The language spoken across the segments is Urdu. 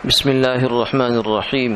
بسم اللہ الرحمن الرحیم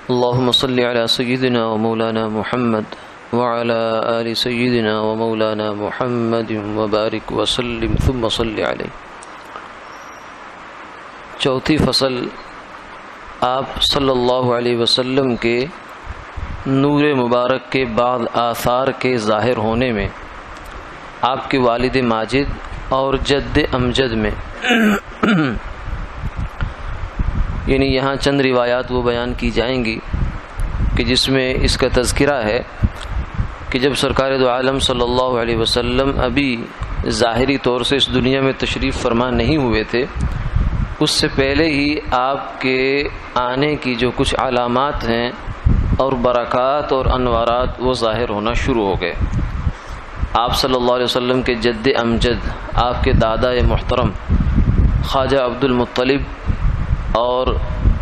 اللہم صلی علی سیدنا و مولانا محمد وعلی آل سیدنا و مولانا محمد وبارک وسلم ثم صلی علیہ۔ چوتھی فصل آپ صلی اللہ علیہ وسلم کے نور مبارک کے بعض آثار کے ظاہر ہونے میں آپ کے والد ماجد اور جد امجد میں یعنی یہاں چند روایات وہ بیان کی جائیں گی کہ جس میں اس کا تذکرہ ہے کہ جب سرکار دو عالم صلی اللہ علیہ وسلم ابھی ظاہری طور سے اس دنیا میں تشریف فرما نہیں ہوئے تھے، اس سے پہلے ہی آپ کے آنے کی جو کچھ علامات ہیں اور برکات اور انوارات وہ ظاہر ہونا شروع ہو گئے۔ آپ صلی اللہ علیہ وسلم کے جد امجد، آپ کے دادا محترم خواجہ عبد المطلب اور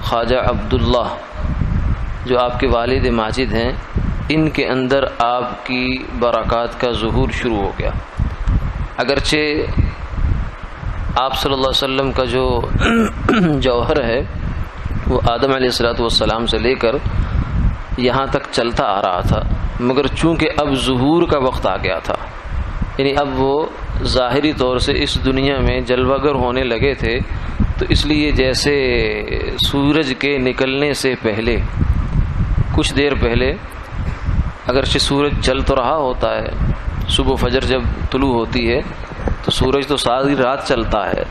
خواجہ عبداللہ جو آپ کے والد ماجد ہیں، ان کے اندر آپ کی برکات کا ظہور شروع ہو گیا۔ اگرچہ آپ صلی اللہ علیہ وسلم کا جو جوہر ہے وہ آدم علیہ السلام سے لے کر یہاں تک چلتا آ رہا تھا، مگر چونکہ اب ظہور کا وقت آ گیا تھا، یعنی اب وہ ظاہری طور سے اس دنیا میں جلوہ گر ہونے لگے تھے، تو اس لیے جیسے سورج کے نکلنے سے پہلے کچھ دیر پہلے اگرچہ سورج چل تو رہا ہوتا ہے، صبح فجر جب طلوع ہوتی ہے تو سورج تو ساری رات چلتا ہے،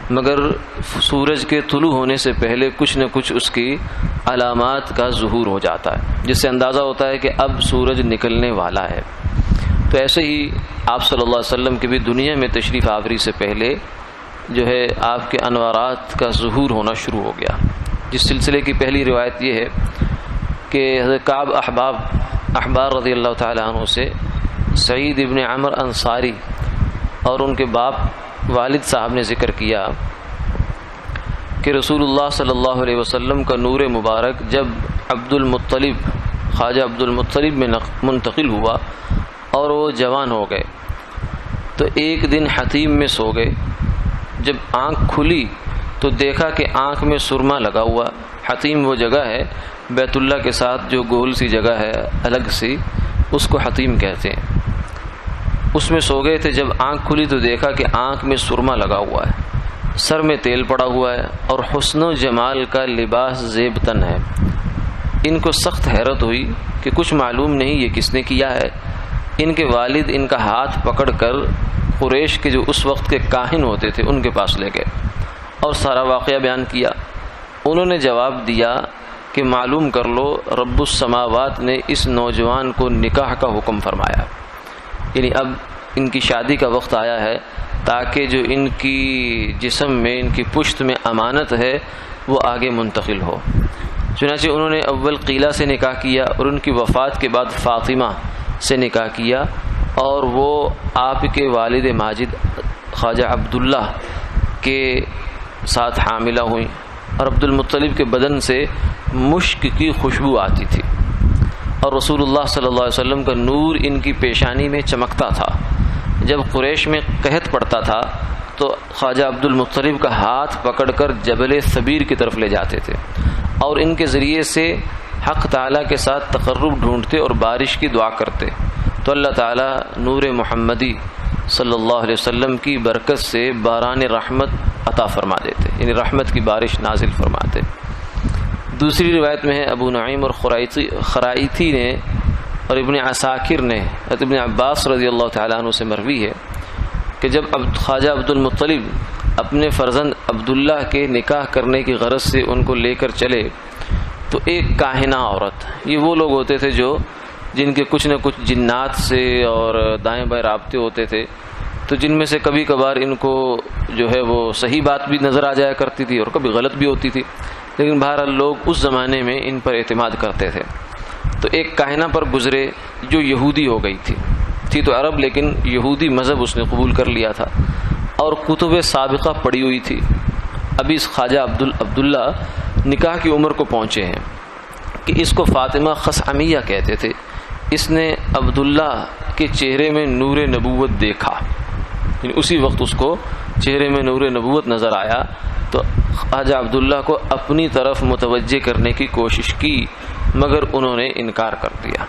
مگر سورج کے طلوع ہونے سے پہلے کچھ نہ کچھ اس کی علامات کا ظہور ہو جاتا ہے، جس سے اندازہ ہوتا ہے کہ اب سورج نکلنے والا ہے۔ تو ایسے ہی آپ صلی اللہ علیہ وسلم کی بھی دنیا میں تشریف آوری سے پہلے جو ہے آپ کے انوارات کا ظہور ہونا شروع ہو گیا، جس سلسلے کی پہلی روایت یہ ہے کہ حضرت کعب احبار رضی اللہ تعالیٰ عنہ سے سعید ابن عمر انصاری اور ان کے باپ والد صاحب نے ذکر کیا کہ رسول اللہ صلی اللہ علیہ وسلم کا نور مبارک جب خواجہ عبد المطلب میں منتقل ہوا اور وہ جوان ہو گئے تو ایک دن حتیم میں سو گئے۔ جب آنکھ کھلی تو دیکھا کہ آنکھ میں سرما لگا ہوا۔ حتیم وہ جگہ ہے بیت اللہ کے ساتھ جو گول سی جگہ ہے الگ سی، اس کو حتیم کہتے ہیں۔ اس میں سو گئے تھے، جب آنکھ کھلی تو دیکھا کہ آنکھ میں سرما لگا ہوا ہے، سر میں تیل پڑا ہوا ہے اور حسن و جمال کا لباس زیب تن ہے۔ ان کو سخت حیرت ہوئی کہ کچھ معلوم نہیں یہ کس نے کیا ہے۔ ان کے والد ان کا ہاتھ پکڑ کر قریش کے جو اس وقت کے کاہن ہوتے تھے ان کے پاس لے گئے اور سارا واقعہ بیان کیا۔ انہوں نے جواب دیا کہ معلوم کر لو رب السماوات نے اس نوجوان کو نکاح کا حکم فرمایا، یعنی اب ان کی شادی کا وقت آیا ہے تاکہ جو ان کی جسم میں ان کی پشت میں امانت ہے وہ آگے منتقل ہو۔ چنانچہ انہوں نے اول قیلہ سے نکاح کیا اور ان کی وفات کے بعد فاطمہ سے نکاح کیا، اور وہ آپ کے والد ماجد خواجہ عبداللہ کے ساتھ حاملہ ہوئیں، اور عبد المطلب کے بدن سے مشک کی خوشبو آتی تھی، اور رسول اللہ صلی اللہ علیہ وسلم کا نور ان کی پیشانی میں چمکتا تھا۔ جب قریش میں قحط پڑتا تھا تو خواجہ عبد المطلب کا ہاتھ پکڑ کر جبل ثبیر کی طرف لے جاتے تھے اور ان کے ذریعے سے حق تعالیٰ کے ساتھ تقرب ڈھونڈتے اور بارش کی دعا کرتے، تو اللہ تعالیٰ نور محمدی صلی اللہ علیہ وسلم کی برکت سے باران رحمت عطا فرما دیتے، یعنی رحمت کی بارش نازل فرماتے۔ دوسری روایت میں ہے ابو نعیم اور خرائیتی نے اور ابن عساکر نے ابن عباس رضی اللہ تعالیٰ عنہ سے مروی ہے کہ جب خواجہ عبد المطلب اپنے فرزند عبداللہ کے نکاح کرنے کی غرض سے ان کو لے کر چلے تو ایک کاہنہ عورت، یہ وہ لوگ ہوتے تھے جن کے کچھ نہ کچھ جنات سے اور دائیں بائیں رابطے ہوتے تھے، تو جن میں سے کبھی کبھار ان کو جو ہے وہ صحیح بات بھی نظر آ جایا کرتی تھی اور کبھی غلط بھی ہوتی تھی، لیکن بہرحال لوگ اس زمانے میں ان پر اعتماد کرتے تھے۔ تو ایک کاہنہ پر گزرے جو یہودی ہو گئی تھی تو عرب، لیکن یہودی مذہب اس نے قبول کر لیا تھا اور کتب سابقہ پڑھی ہوئی تھی۔ ابھی اس خواجہ عبداللہ نکاح کی عمر کو پہنچے ہیں کہ اس کو فاطمہ خثعمیہ کہتے تھے۔ اس نے عبداللہ کے چہرے میں نور نبوت دیکھا، یعنی اسی وقت اس کو چہرے میں نور نبوت نظر آیا، تو خواجہ عبداللہ کو اپنی طرف متوجہ کرنے کی کوشش کی مگر انہوں نے انکار کر دیا۔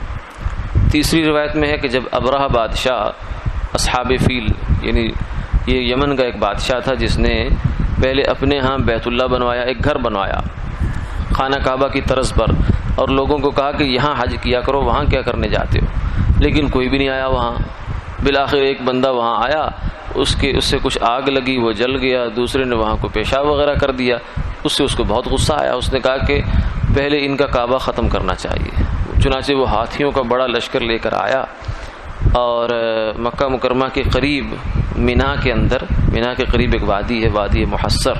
تیسری روایت میں ہے کہ جب ابرہہ بادشاہ اصحاب فیل، یعنی یہ یمن کا ایک بادشاہ تھا جس نے پہلے اپنے ہاں بیت اللہ بنوایا، ایک گھر بنوایا خانہ کعبہ کی طرز پر، اور لوگوں کو کہا کہ یہاں حج کیا کرو، وہاں کیا کرنے جاتے ہو، لیکن کوئی بھی نہیں آیا وہاں۔ بالآخر ایک بندہ وہاں آیا، اس سے کچھ آگ لگی، وہ جل گیا، دوسرے نے وہاں کو پیشاب وغیرہ کر دیا، اس کو بہت غصہ آیا، اس نے کہا کہ پہلے ان کا کعبہ ختم کرنا چاہیے۔ چنانچہ وہ ہاتھیوں کا بڑا لشکر لے کر آیا اور مکہ مکرمہ کے قریب مینا کے قریب ایک وادی ہے، وادی محصر،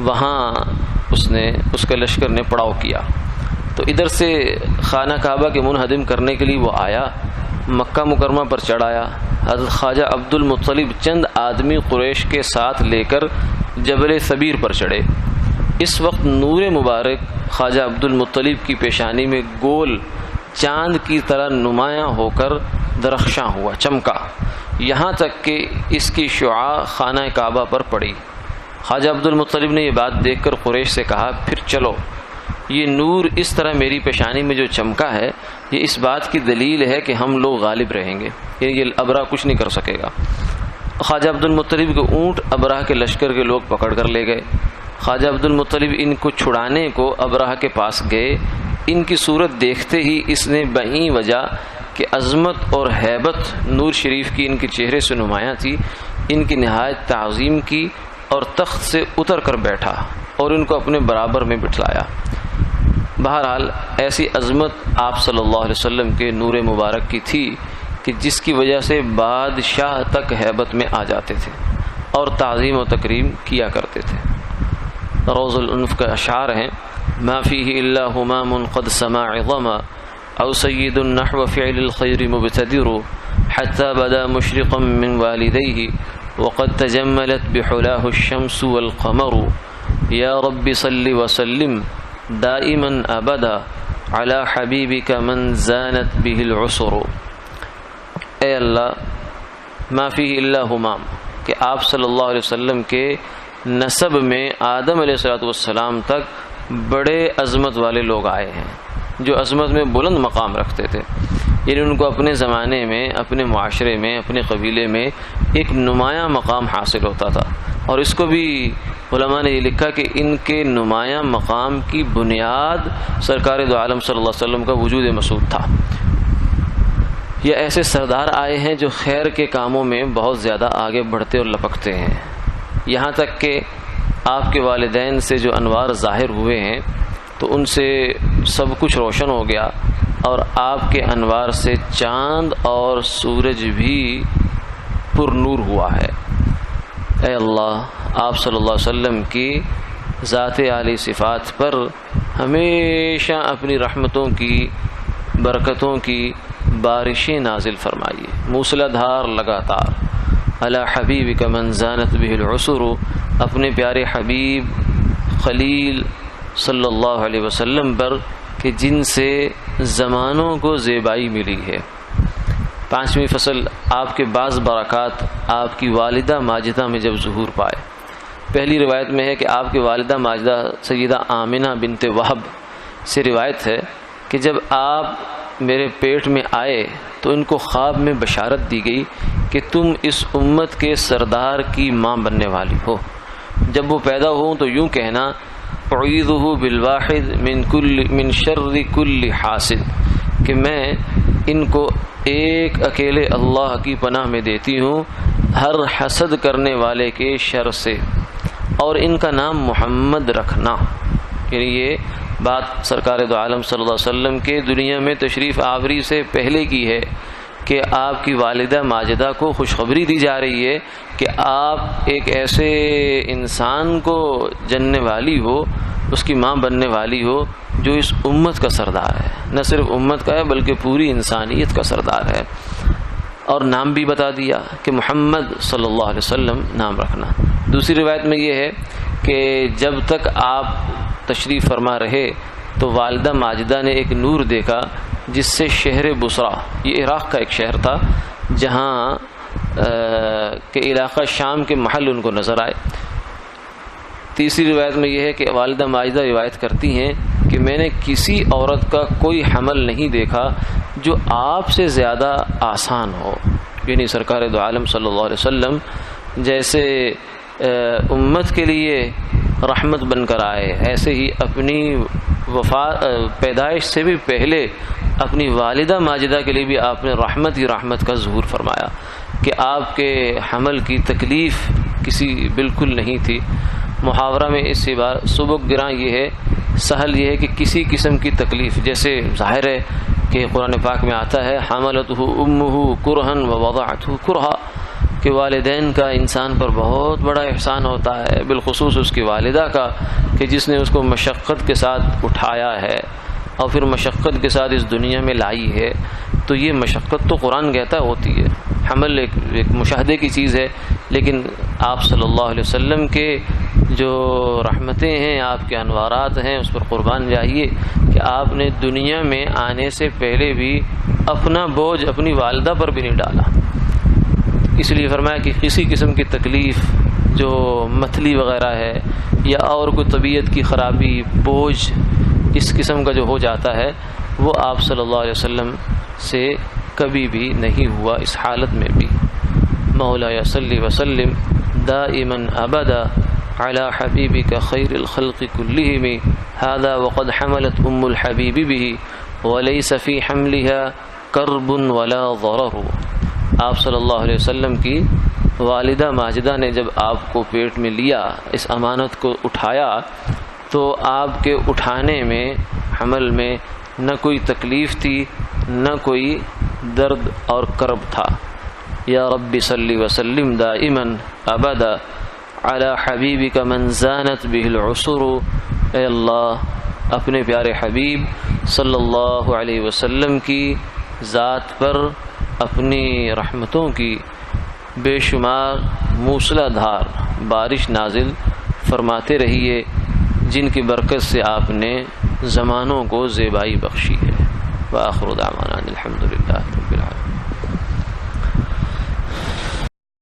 وہاں اس کا لشکر نے پڑاؤ کیا۔ تو ادھر سے خانہ کعبہ کے منہدم کرنے کے لیے وہ آیا، مکہ مکرمہ پر چڑھایا۔ حضرت خواجہ عبد المطلب چند آدمی قریش کے ساتھ لے کر جبل ثبیر پر چڑھے۔ اس وقت نور مبارک خواجہ عبد المطلب کی پیشانی میں گول چاند کی طرح نمایاں ہو کر درخشاں ہوا، چمکا، یہاں تک کہ اس کی شعاع خانہ کعبہ پر پڑی۔ خواجہ عبد المطلب نے یہ بات دیکھ کر قریش سے کہا، پھر چلو، یہ نور اس طرح میری پیشانی میں جو چمکا ہے یہ اس بات کی دلیل ہے کہ ہم لوگ غالب رہیں گے، یعنی یہ ابرہہ کچھ نہیں کر سکے گا۔ خواجہ عبد المطلب کے اونٹ ابرہہ کے لشکر کے لوگ پکڑ کر لے گئے۔ خواجہ عبد المطلب ان کو چھڑانے کو ابرہہ کے پاس گئے۔ ان کی صورت دیکھتے ہی اس نے بہیں وجہ کہ عظمت اور ہیبت نور شریف کی ان کے چہرے سے نمایاں تھی، ان کی نہایت تعظیم کی اور تخت سے اتر کر بیٹھا اور ان کو اپنے برابر میں بٹھلایا۔ بہرحال ایسی عظمت آپ صلی اللہ علیہ وسلم کے نور مبارک کی تھی کہ جس کی وجہ سے بادشاہ تک ہیبت میں آ جاتے تھے اور تعظیم و تکریم کیا کرتے تھے۔ روض الانف کا اشعار ہیں، ما فیہ الا ہمام قد سما عظما او سید نحو فعل الخیر مبتدر حتی بدا مشرقا من والدیہ وقد تجملت بحلاه الشمس والقمر یا رب صل وسلم دائما ابدا علی حبیبک من زانت به العسر۔ اے اللہ، ما فیہ الا ہمام، کہ آپ صلی اللہ علیہ وسلم کے نسب میں آدم علیہ السلام تک بڑے عظمت والے لوگ آئے ہیں جو عظمت میں بلند مقام رکھتے تھے، یعنی ان کو اپنے زمانے میں، اپنے معاشرے میں، اپنے قبیلے میں ایک نمایاں مقام حاصل ہوتا تھا۔ اور اس کو بھی علماء نے یہ لکھا کہ ان کے نمایاں مقام کی بنیاد سرکار دو عالم صلی اللہ علیہ وسلم کا وجود مسعود تھا۔ یہ ایسے سردار آئے ہیں جو خیر کے کاموں میں بہت زیادہ آگے بڑھتے اور لپکتے ہیں، یہاں تک کہ آپ کے والدین سے جو انوار ظاہر ہوئے ہیں تو ان سے سب کچھ روشن ہو گیا، اور آپ کے انوار سے چاند اور سورج بھی پر نور ہوا ہے۔ اے اللہ، آپ صلی اللہ علیہ وسلم کی ذات عالی صفات پر ہمیشہ اپنی رحمتوں کی، برکتوں کی بارشیں نازل فرمائیے، موسلا دھار لگاتار۔ علی حبیبک من زانت به العسر، اپنے پیارے حبیب خلیل صلی اللہ علیہ وسلم پر کہ جن سے زمانوں کو زیبائی ملی ہے۔ پانچویں فصل، آپ کے بعض برکات آپ کی والدہ ماجدہ میں جب ظہور پائے۔ پہلی روایت میں ہے کہ آپ کی والدہ ماجدہ سیدہ آمنہ بنت وہب سے روایت ہے کہ جب آپ میرے پیٹ میں آئے تو ان کو خواب میں بشارت دی گئی کہ تم اس امت کے سردار کی ماں بننے والی ہو۔ جب وہ پیدا ہوں تو یوں کہنا، اعیذہ بالواحد من شر کل حاسد، کہ میں ان کو ایک اکیلے اللہ کی پناہ میں دیتی ہوں ہر حسد کرنے والے کے شر سے، اور ان کا نام محمد رکھنا۔ یعنی یہ بات سرکار دو عالم صلی اللہ علیہ وسلم کے دنیا میں تشریف آوری سے پہلے کی ہے کہ آپ کی والدہ ماجدہ کو خوشخبری دی جا رہی ہے کہ آپ ایک ایسے انسان کو جننے والی ہو، اس کی ماں بننے والی ہو جو اس امت کا سردار ہے، نہ صرف امت کا ہے بلکہ پوری انسانیت کا سردار ہے۔ اور نام بھی بتا دیا کہ محمد صلی اللہ علیہ وسلم نام رکھنا۔ دوسری روایت میں یہ ہے کہ جب تک آپ تشریف فرما رہے تو والدہ ماجدہ نے ایک نور دیکھا جس سے شہر بصرہ، یہ عراق کا ایک شہر تھا جہاں کے علاقہ شام کے محل ان کو نظر آئے۔ تیسری روایت میں یہ ہے کہ والدہ ماجدہ روایت کرتی ہیں کہ میں نے کسی عورت کا کوئی حمل نہیں دیکھا جو آپ سے زیادہ آسان ہو، یعنی سرکار دو عالم صلی اللہ علیہ وسلم جیسے امت کے لیے رحمت بن کر آئے، ایسے ہی اپنی پیدائش سے بھی پہلے اپنی والدہ ماجدہ کے لیے بھی آپ نے رحمت ہی رحمت کا ظہور فرمایا کہ آپ کے حمل کی تکلیف کسی بالکل نہیں تھی۔ محاورہ میں اس سے سبک گراں یہ ہے، سہل یہ ہے کہ کسی قسم کی تکلیف، جیسے ظاہر ہے کہ قرآن پاک میں آتا ہے حملتہ امہ کرہا ووضعتہ کرہا، کہ والدین کا انسان پر بہت بڑا احسان ہوتا ہے، بالخصوص اس کی والدہ کا کہ جس نے اس کو مشقت کے ساتھ اٹھایا ہے اور پھر مشقت کے ساتھ اس دنیا میں لائی ہے۔ تو یہ مشقت تو قرآن کہتا ہوتی ہے، حمل ایک مشاہدے کی چیز ہے، لیکن آپ صلی اللہ علیہ وسلم کے جو رحمتیں ہیں، آپ کے انوارات ہیں، اس پر قربان جائیے کہ آپ نے دنیا میں آنے سے پہلے بھی اپنا بوجھ اپنی والدہ پر بھی نہیں ڈالا۔ اس لیے فرمایا کہ کسی قسم کی تکلیف جو متھلی وغیرہ ہے یا اور کوئی طبیعت کی خرابی، بوجھ اس قسم کا جو ہو جاتا ہے، وہ آپ صلی اللہ علیہ وسلم سے کبھی بھی نہیں ہوا اس حالت میں بھی۔ مولایا صلی وسلم دائما ابدا علی حبیبک خیر الخلق کلہم ھذا وقد حملت ام الحبیب به وليس فی حملها کرب ولا ضرر۔ آپ صلی اللہ علیہ وسلم کی والدہ ماجدہ نے جب آپ کو پیٹ میں لیا، اس امانت کو اٹھایا، تو آپ کے اٹھانے میں، حمل میں نہ کوئی تکلیف تھی، نہ کوئی درد اور کرب تھا۔ یا رب صلی وسلم دائما ابدا علی حبیبک من زانت به العسر۔ اے اللہ اپنے پیارے حبیب صلی اللہ علیہ وسلم کی ذات پر اپنی رحمتوں کی بے شمار موسلا دھار بارش نازل فرماتے رہیے، جن کی برکت سے آپ نے زمانوں کو زیبائی بخشی ہے۔ وآخر دعوانا الحمد للہ رب العالمین۔